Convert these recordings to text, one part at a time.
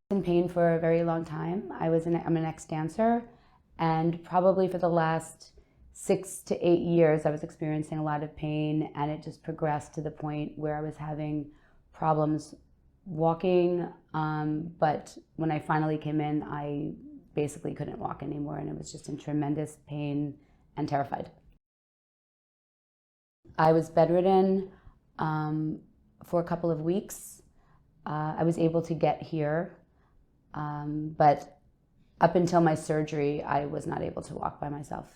In pain for a very long time. I'm an ex-dancer, and probably for the last 6 to 8 years I was experiencing a lot of pain, and it just progressed to the point where I was having problems walking, but when I finally came in, I basically couldn't walk anymore, and it was just in tremendous pain and terrified. I was bedridden for a couple of weeks. I was able to get here, but up until my surgery, I was not able to walk by myself.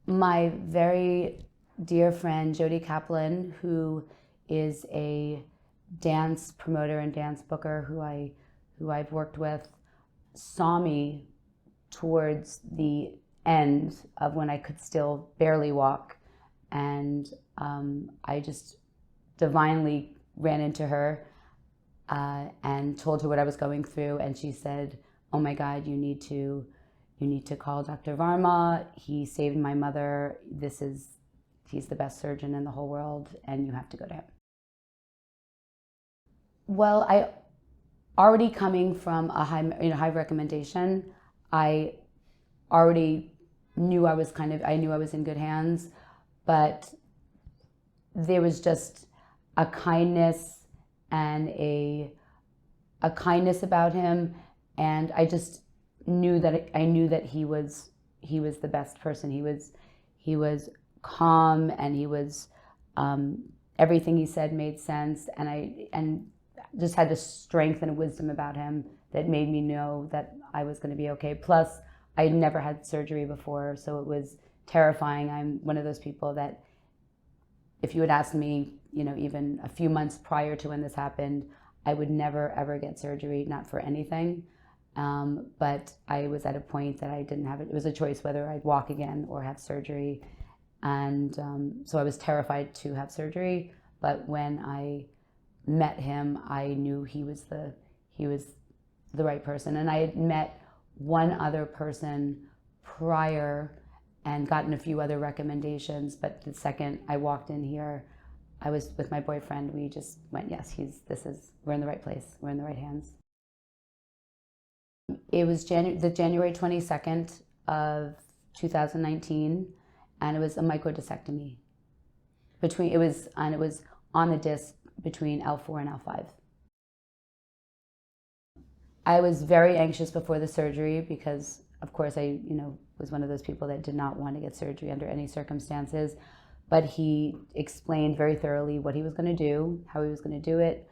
My very dear friend, Jody Kaplan, who is a dance promoter and dance booker who I've worked with, saw me towards the end of when I could still barely walk, and I just divinely ran into her and told her what I was going through, and she said, "Oh my God, you need to call Dr. Varma. He saved my mother. He's the best surgeon in the whole world, and you have to go to him." Well, I already coming from a high recommendation, I already knew I was in good hands, but there was just a kindness and a kindness about him, and I just knew that he was the best person. He was calm, and he was everything he said made sense, and I just had the strength and wisdom about him that made me know that I was going to be okay. Plus, I had never had surgery before, so it was terrifying. I'm one of those people that if you had asked me, even a few months prior to when this happened, I would never, ever get surgery, not for anything. But I was at a point that I didn't have it. It was a choice whether I'd walk again or have surgery. And so I was terrified to have surgery. But when I met him, I knew he was the right person. And I had met one other person prior and gotten a few other recommendations, but the second I walked in here, I was with my boyfriend. We just went, yes, we're in the right place. We're in the right hands. It was the January 22nd of 2019, and it was a microdiscectomy. It was on the disc between L4 and L5. I was very anxious before the surgery because, of course, I was one of those people that did not want to get surgery under any circumstances. But he explained very thoroughly what he was going to do, how he was going to do it,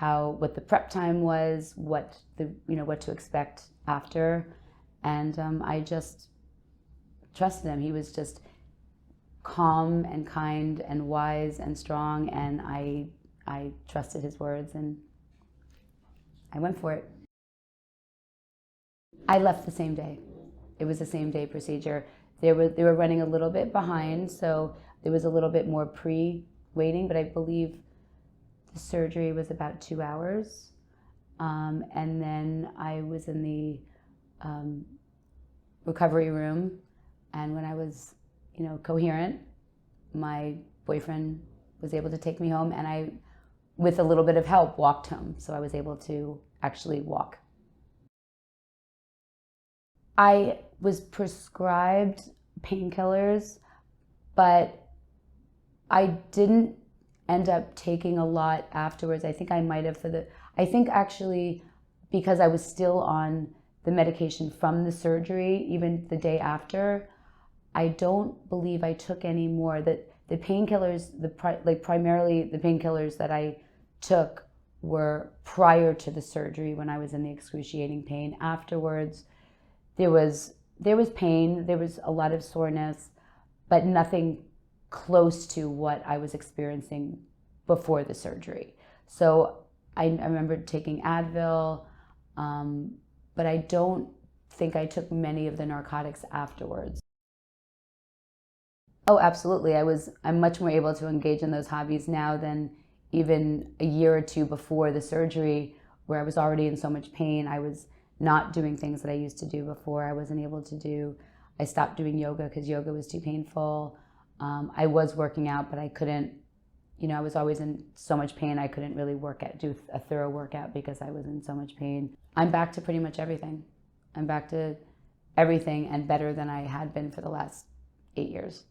what the prep time was, what to expect after, and I just trusted him. He was just calm and kind and wise and strong, and I trusted his words, and I went for it. I left the same day. It was a same day procedure. They were running a little bit behind, so there was a little bit more pre-waiting, but I believe the surgery was about 2 hours. And then I was in the recovery room, and when I was, coherent, my boyfriend was able to take me home, and I, with a little bit of help, walked home. So I was able to actually walk. I was prescribed painkillers, but I didn't end up taking a lot afterwards. I think I might have actually, because I was still on the medication from the surgery, even the day after, I don't believe I took any more. The painkillers, primarily the painkillers that I took were prior to the surgery when I was in the excruciating pain. Afterwards, there was pain, there was a lot of soreness, but nothing close to what I was experiencing before the surgery. So I remember taking Advil, but I don't think I took many of the narcotics afterwards. Oh, absolutely. I'm much more able to engage in those hobbies now than even a year or two before the surgery, where I was already in so much pain. I was not doing things that I used to do before. I wasn't able to do. I stopped doing yoga because yoga was too painful. I was working out, but I couldn't you know, I was always in so much pain I couldn't really do a thorough workout because I was in so much pain. I'm back to pretty much everything. I'm back to everything and better than I had been for the last 8 years.